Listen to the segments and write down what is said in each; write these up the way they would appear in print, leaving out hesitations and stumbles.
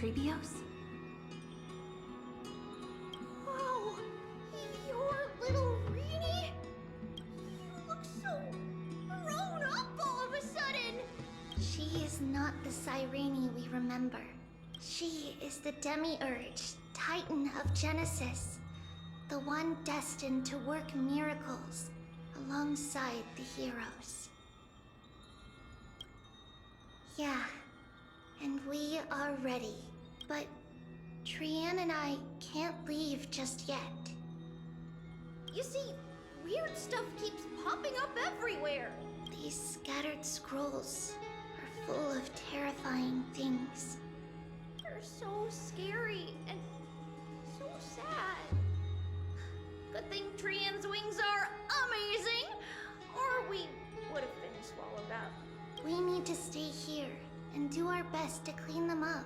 Trebios? Wow! Your little Reenie? You look so grown up all of a sudden! She is not the Cyrene we remember. She is the Demiurge, Titan of Genesis. The one destined to work miracles alongside the heroes. Yeah, and we are ready. But Trian and I can't leave just yet. You see, weird stuff keeps popping up everywhere. These scattered scrolls are full of terrifying things. They're so scary and so sad. Good thing Trian's wings are amazing, or we would have been swallowed up. We need to stay here and do our best to clean them up.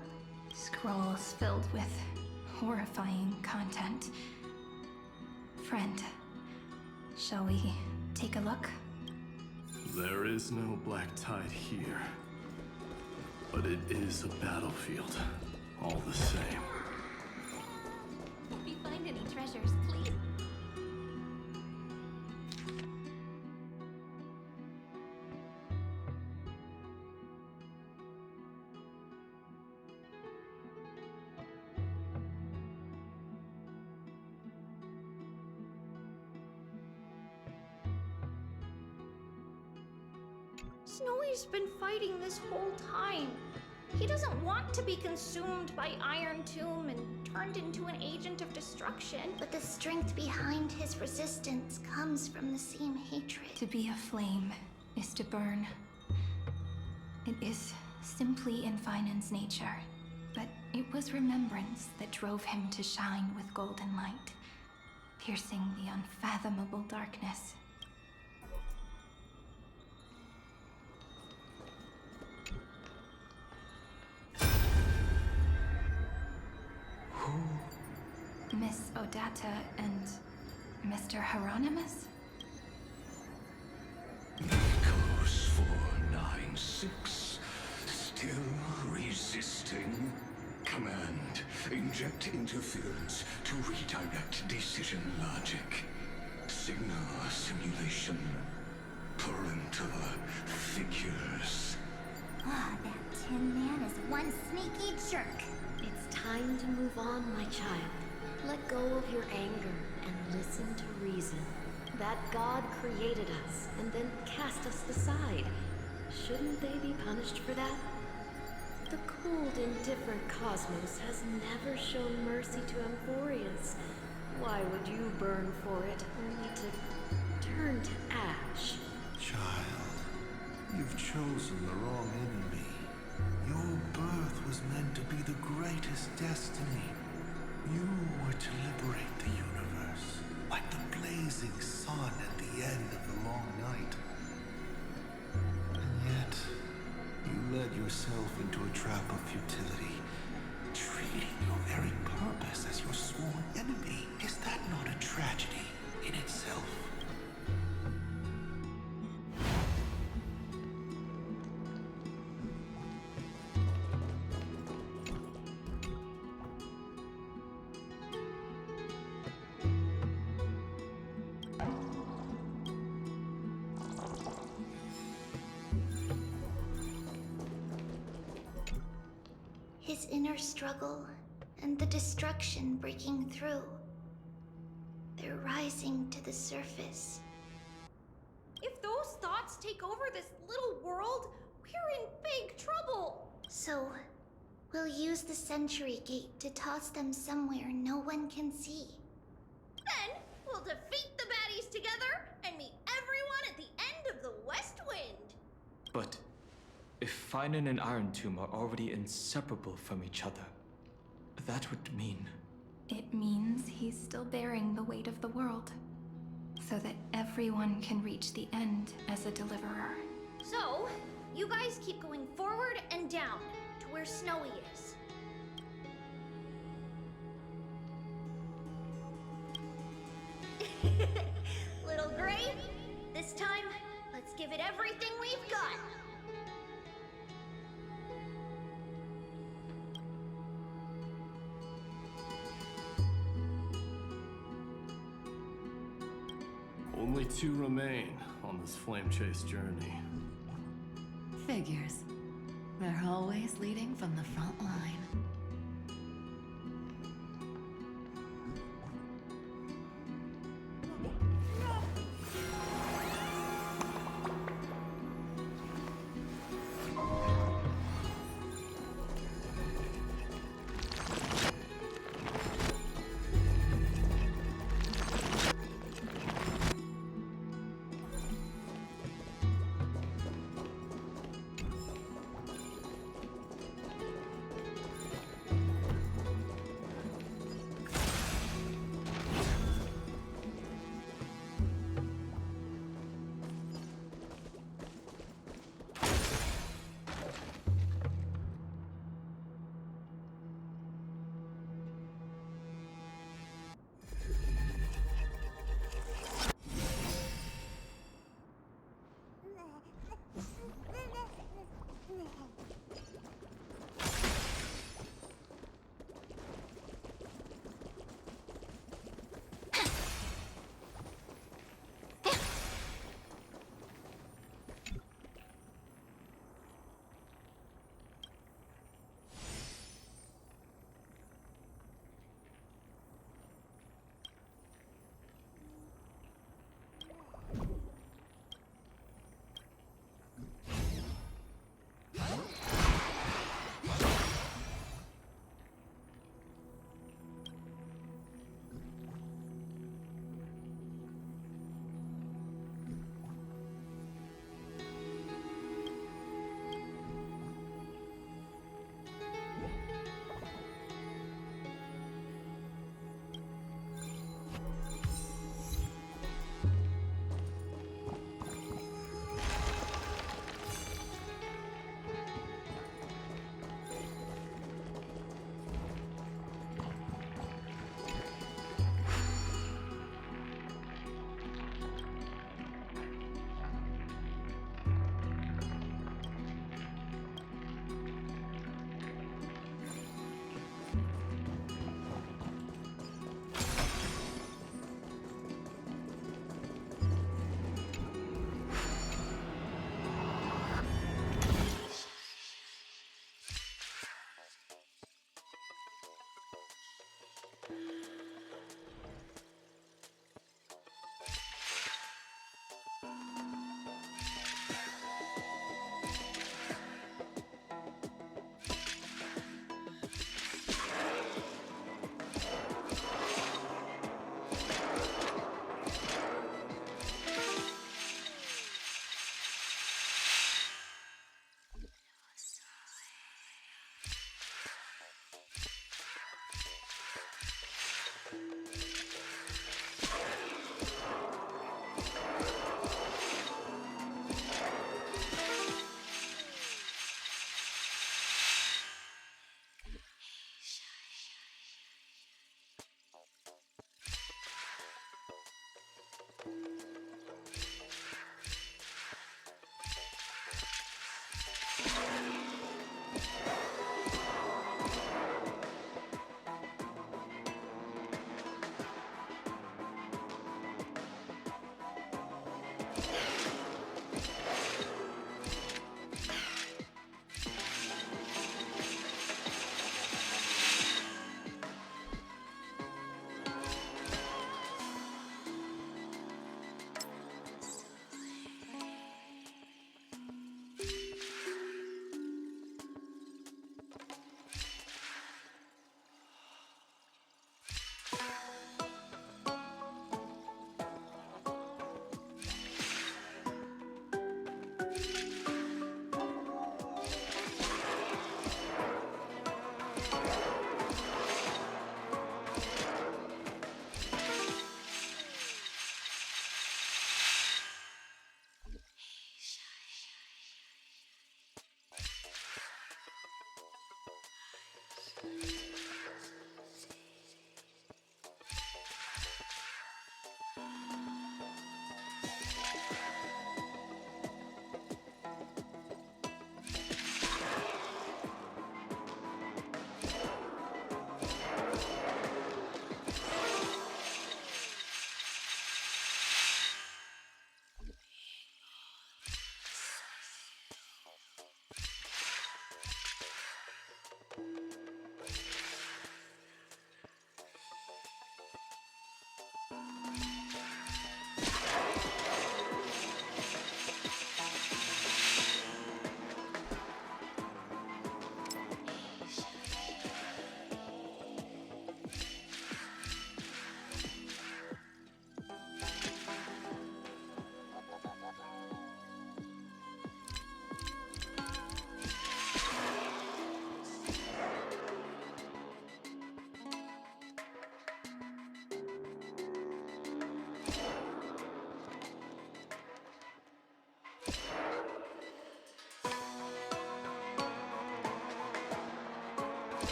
Scrolls filled with horrifying content. Friend, shall we take a look? There is no black tide here, but it is a battlefield, all the same. If you find any treasures, please. Snowy's been fighting this whole time. He doesn't want to be consumed by Iron Tomb and turned into an agent of destruction. But the strength behind his resistance comes from the same hatred. To be a flame is to burn. It is simply in Phainon's nature. But it was remembrance that drove him to shine with golden light, piercing the unfathomable darkness. Miss Odata and Mr. Hieronymus? Echoes 496. Still resisting. Command. Inject interference to redirect decision logic. Signal simulation. Parental figures. Ah, that Tin Man is one sneaky jerk. It's time to move on, my child. Let go of your anger and listen to reason. That God created us and then cast us aside. Shouldn't they be punished for that? The cold, indifferent cosmos has never shown mercy to amphoreus. Why would you burn for it, only to turn to ash? Child, you've chosen the wrong enemy. Your birth was meant to be the greatest destiny. You were to liberate the universe, like the blazing sun at the end of the long night. And yet, you led yourself into a trap of futility, treating your very purpose as your sworn enemy. Is that not a tragedy in itself? His inner struggle and the destruction breaking through. They're rising to the surface. If those thoughts take over this little world, we're in big trouble. So, we'll use the Century Gate to toss them somewhere no one can see. Then we'll defeat the baddies together and meet everyone at the end of the West Wind. But if Phainon and Iron Tomb are already inseparable from each other, that would mean... It means he's still bearing the weight of the world, so that everyone can reach the end as a deliverer. So, you guys keep going forward and down to where Snowy is. Little Gray, this time, let's give it everything we've got. Only 2 remain on this flame chase journey. Figures. They're always leading from the front line.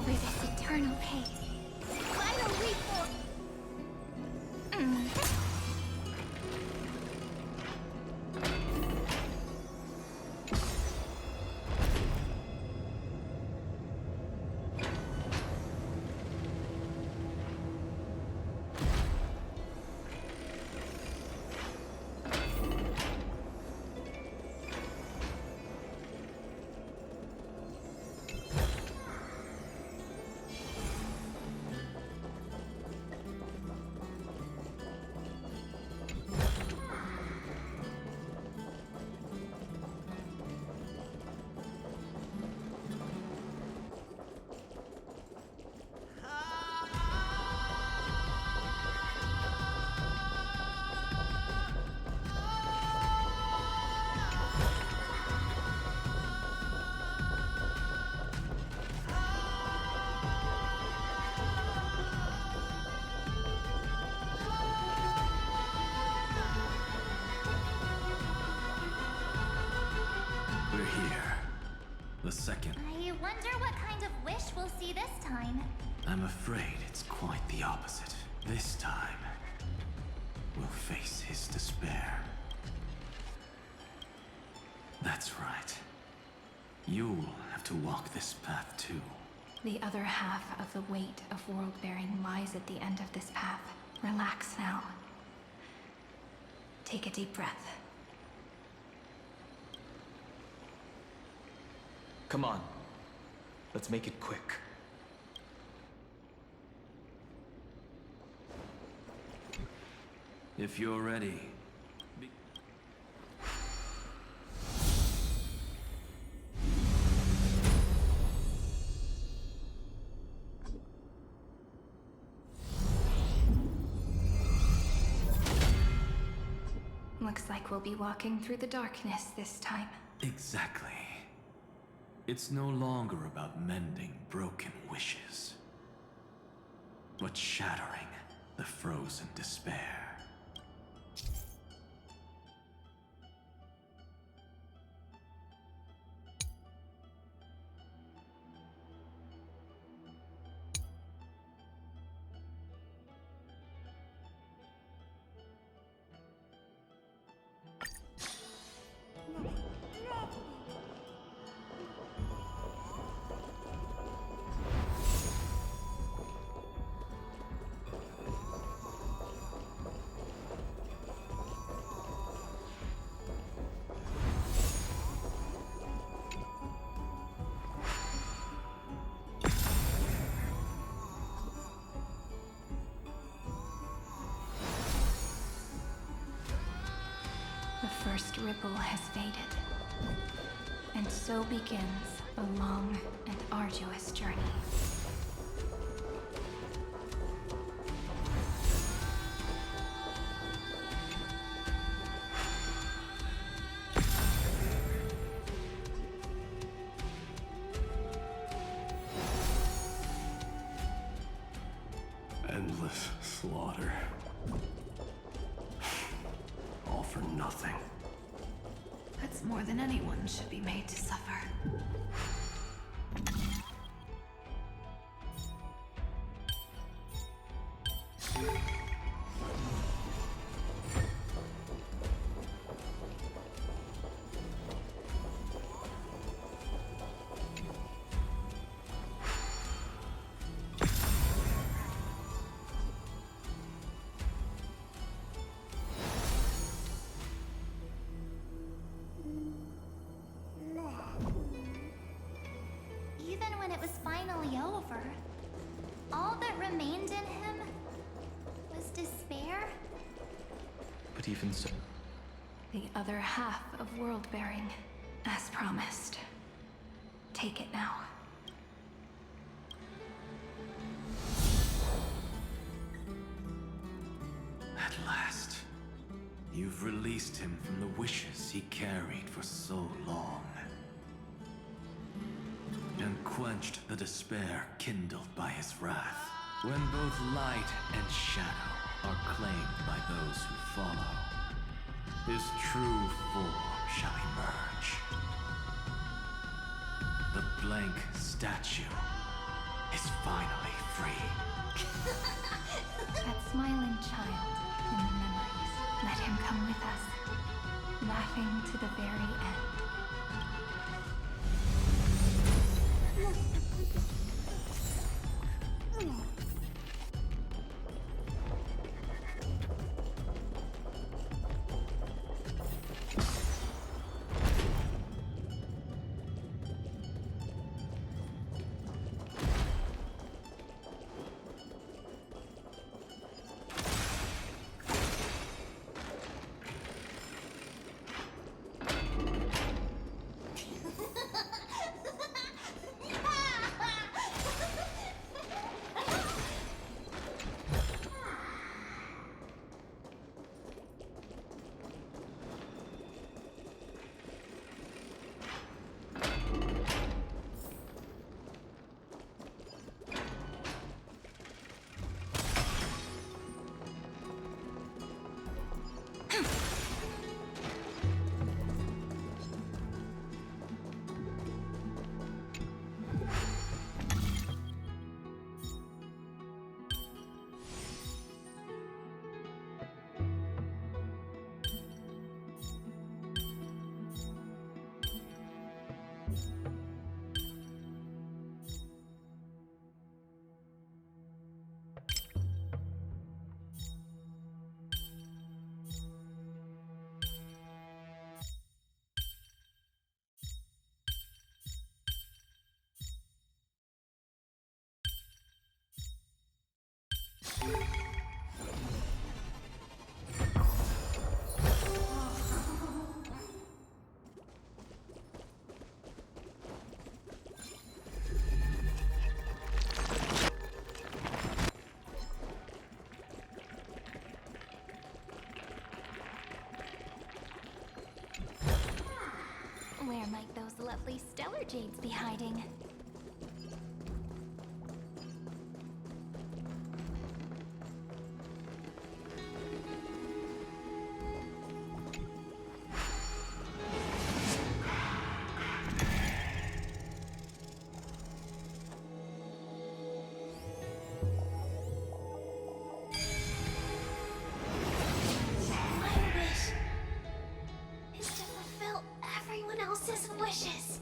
over this eternal pain. Final reform. The second. I wonder what kind of wish we'll see this time. I'm afraid it's quite the opposite. This time, we'll face his despair. That's right. You'll have to walk this path too. The other half of the weight of world-bearing lies at the end of this path. Relax now. Take a deep breath. Come on. Let's make it quick. If you're ready. Looks like we'll be walking through the darkness this time. Exactly. It's no longer about mending broken wishes, but shattering the frozen despair. The first ripple has faded. And so begins a long and arduous journey. Endless slaughter. All for nothing. That's more than anyone should be made to suffer. Even when it was finally over, all that remained in him was despair. But even so, The other half of world-bearing, as promised. Take it now. At last, you've released him from the wishes he carried for so long. And quenched the despair kindled by his wrath. When both light and shadow are claimed by those who follow, his true form shall emerge. The blank statue, is finally free. That smiling child in the memories. Let him come with us, laughing to the very end. Where might those lovely stellar jades be hiding? Wishes.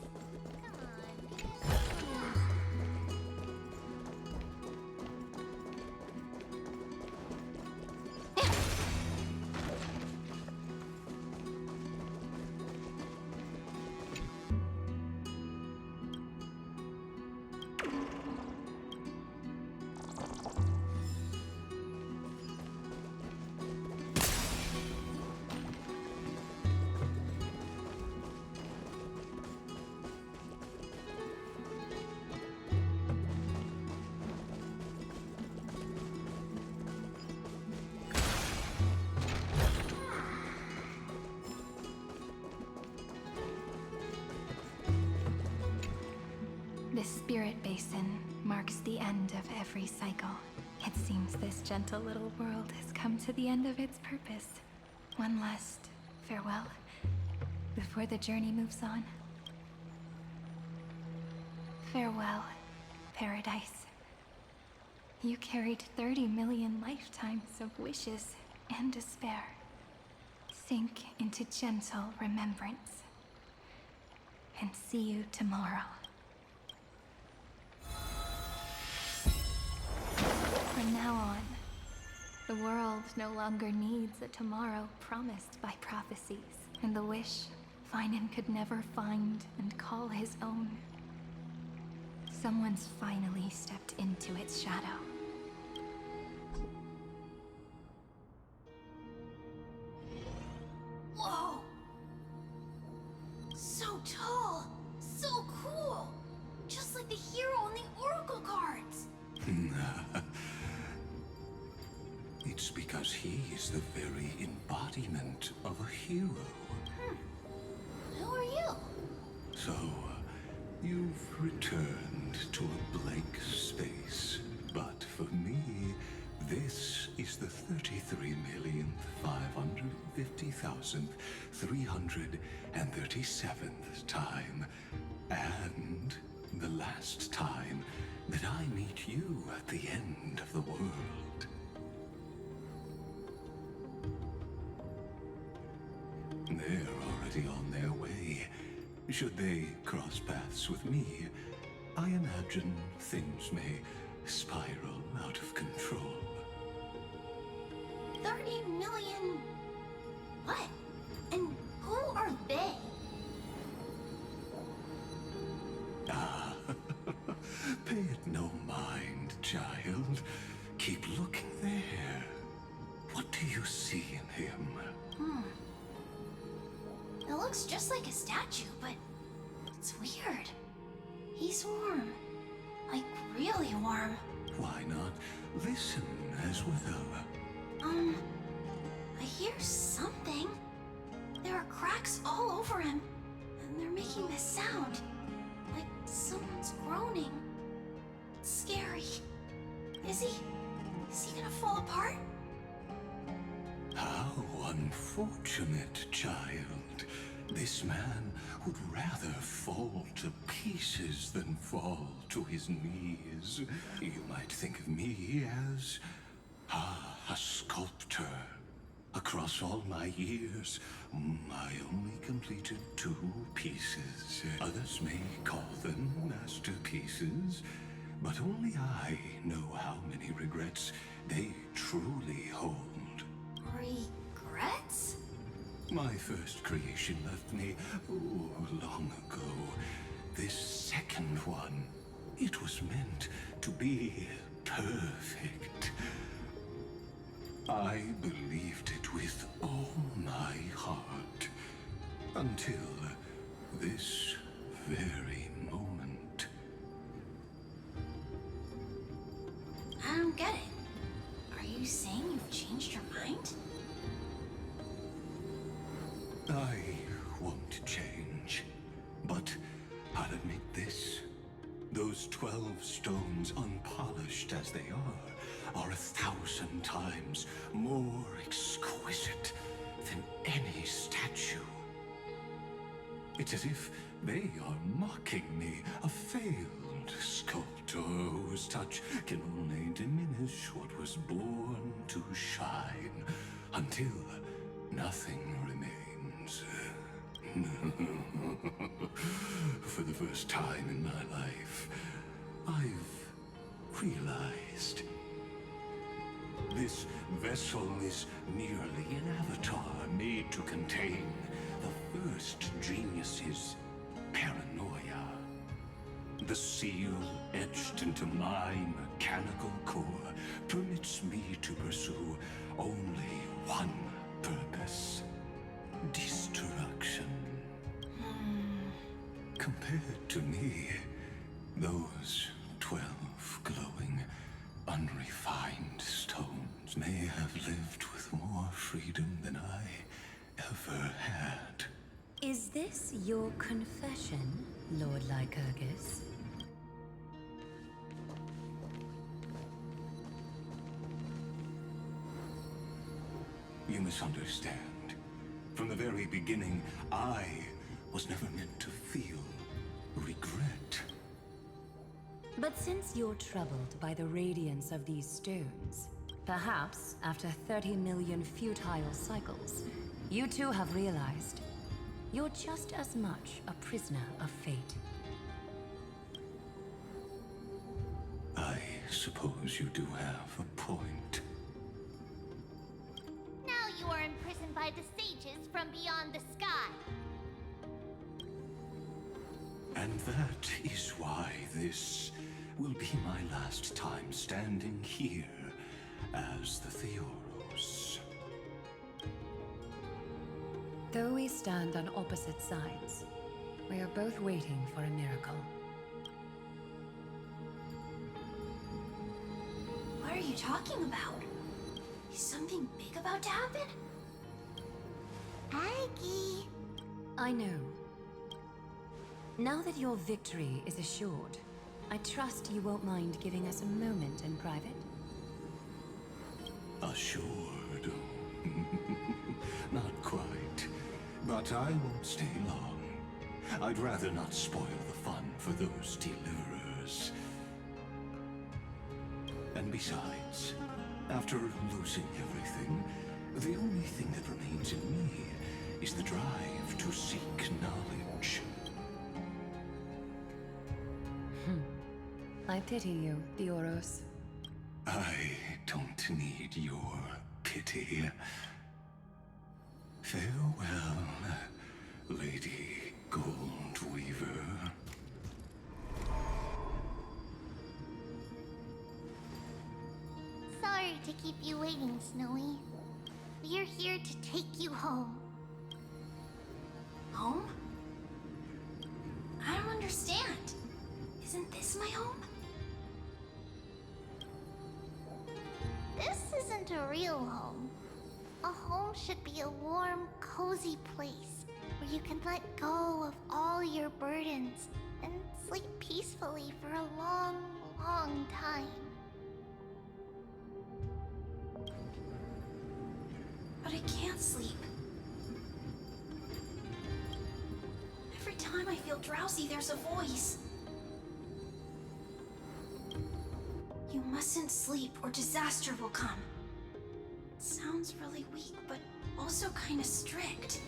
This spirit basin marks the end of every cycle. It seems this gentle little world has come to the end of its purpose. One last farewell before the journey moves on. Farewell, paradise. You carried 30 million lifetimes of wishes and despair. Sink into gentle remembrance. And see you tomorrow. From now on, the world no longer needs a tomorrow promised by prophecies, and the wish Phainon could never find and call his own. Someone's finally stepped into its shadow. Whoa! So tall! So cool! Just like the hero on the oracle cards! It's because he is the very embodiment of a hero. Who are you? So, you've returned to a blank space. But for me, this is the 33,550,337th time. And The last time that I meet you at the end of the world. They're already on their way. Should they cross paths with me, I imagine things may spiral out of control. 30 million... what? And who are they? Ah, pay it no mind, child. Keep looking there. What do you see in him? It looks just like a statue, but it's weird. He's warm. Like, really warm. Why not listen as well? I hear something. There are cracks all over him, and they're making this sound. Like someone's groaning. It's scary. Is he gonna fall apart? How unfortunate, child. This man would rather fall to pieces than fall to his knees. You might think of me as a sculptor. Across all my years, I only completed 2 pieces. Others may call them masterpieces, but only I know how many regrets they truly hold. Regrets? My first creation left me, long ago. This second one, it was meant to be perfect. I believed it with all my heart. Until this very moment. I don't get it. Are you saying you've changed your mind? I won't change, but I'll admit this. Those 12 stones, unpolished as they are 1,000 times more exquisite than any statue. It's as if they are mocking me, a failed sculptor whose touch can only diminish what was born to shine, until nothing remains. For the first time in my life, I've realized this vessel is merely an avatar made to contain the first genius's paranoia. The seal etched into my mechanical core permits me to pursue only one purpose: destruction. Compared to me, those 12 glowing, unrefined stones may have lived with more freedom than I ever had. Is this your confession, Lord Lycurgus? You misunderstand. From the very beginning, I was never meant to feel regret. But since you're troubled by the radiance of these stones, perhaps after 30 million futile cycles, you too have realized you're just as much a prisoner of fate. I suppose you do have a point. Now you are imprisoned by the sages from beyond the sky. And that is why this will be my last time standing here as the Héros. Though we stand on opposite sides, we are both waiting for a miracle. What are you talking about? Is something big about to happen? Aggie. I know. Now that your victory is assured, I trust you won't mind giving us a moment in private. Assured? Not quite. But I won't stay long. I'd rather not spoil the fun for those deliverers. And besides, after losing everything, the only thing that remains in me is the drive to seek knowledge. I pity you, Héros. I don't need your pity. Farewell, Lady Goldweaver. Sorry to keep you waiting, Snowy. We're here to take you home. Home? I don't understand. Isn't this my home? This isn't a real home. A home should be a warm, cozy place where you can let go of all your burdens and sleep peacefully for a long, long time. But I can't sleep. Every time I feel drowsy, there's a voice. You mustn't sleep or disaster will come. It sounds really weak, but also kind of strict.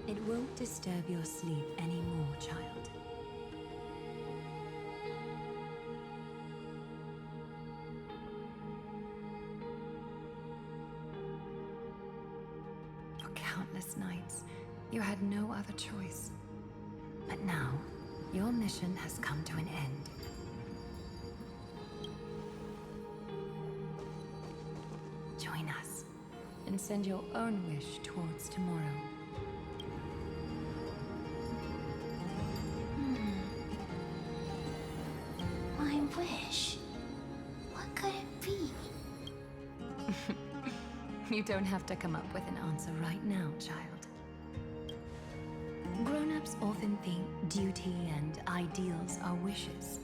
It won't disturb your sleep anymore, child. For countless nights, you had no other choice. But now, your mission has come to an end. Join us, and send your own wish towards tomorrow. My wish? What could it be? You don't have to come up with an answer right now, child. Grown-ups often think duty and ideals are wishes.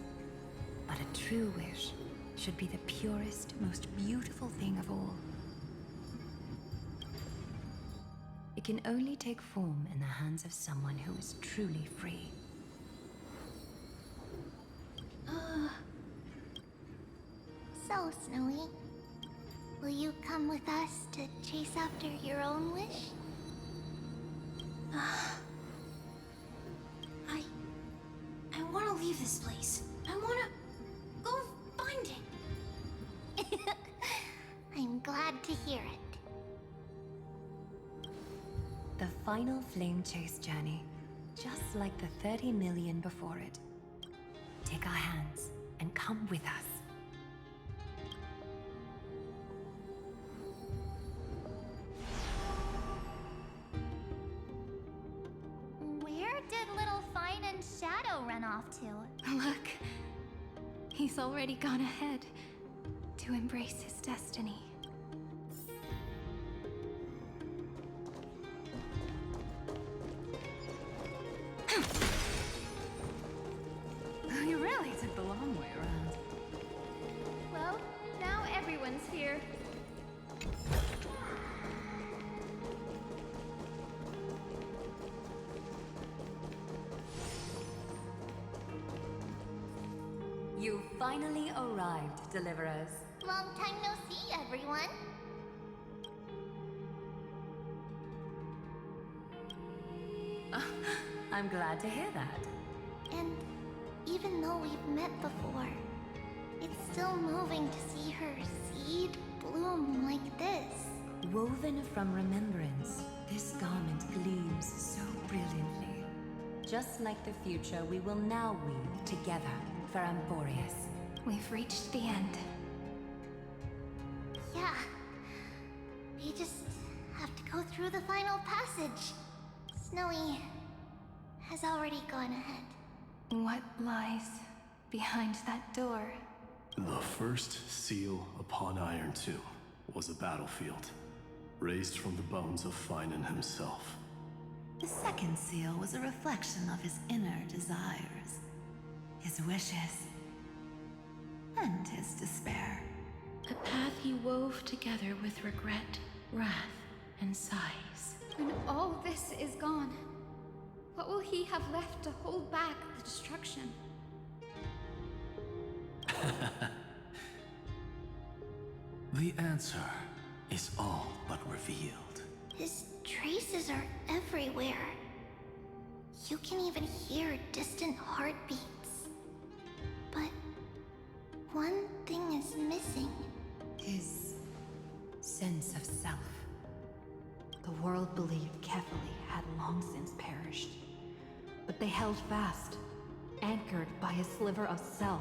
But a true wish should be the purest, most beautiful thing of all. It can only take form in the hands of someone who is truly free. So, Snowy, will you come with us to chase after your own wish? I want to leave this place. I want to go find it. I'm glad to hear it. The final flame chase journey, just like the 30 million before it. Take our hands and come with us. Where did little Phainon's shadow run off to? Look, he's already gone ahead to embrace his destiny. You really took the long way around. Well, now everyone's here. You finally arrived, deliverers. Long time no see, everyone. I'm glad to hear that. And even though we've met before, it's still moving to see her seed bloom like this. Woven from remembrance, this garment gleams so brilliantly. Just like the future, we will now weave together for amphoreus. We've reached the end. Yeah. We just have to go through the final passage. Snowy has already gone ahead. What lies behind that door? The first seal upon Iron Tomb was a battlefield, raised from the bones of Phainon himself. The second seal was a reflection of his inner desires, his wishes, and his despair. A path he wove together with regret, wrath, and sighs. When all this is gone, What will he have left to hold back the destruction? The answer is all but revealed. His traces are everywhere. You can even hear distant heartbeats. But one thing is missing. His sense of self. The world believed Kefali had long since perished. But they held fast, anchored by a sliver of self,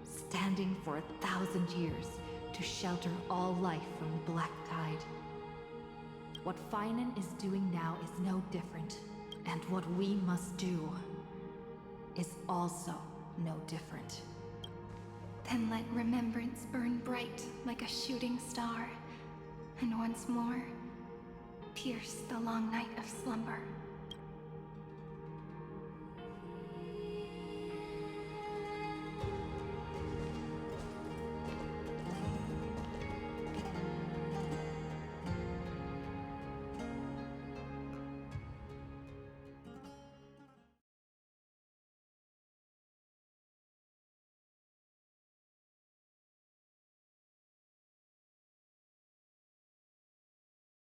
standing for 1,000 years to shelter all life from the Black Tide. What phainon is doing now is no different, and what we must do is also no different. Then let remembrance burn bright like a shooting star, and once more, pierce the long night of slumber.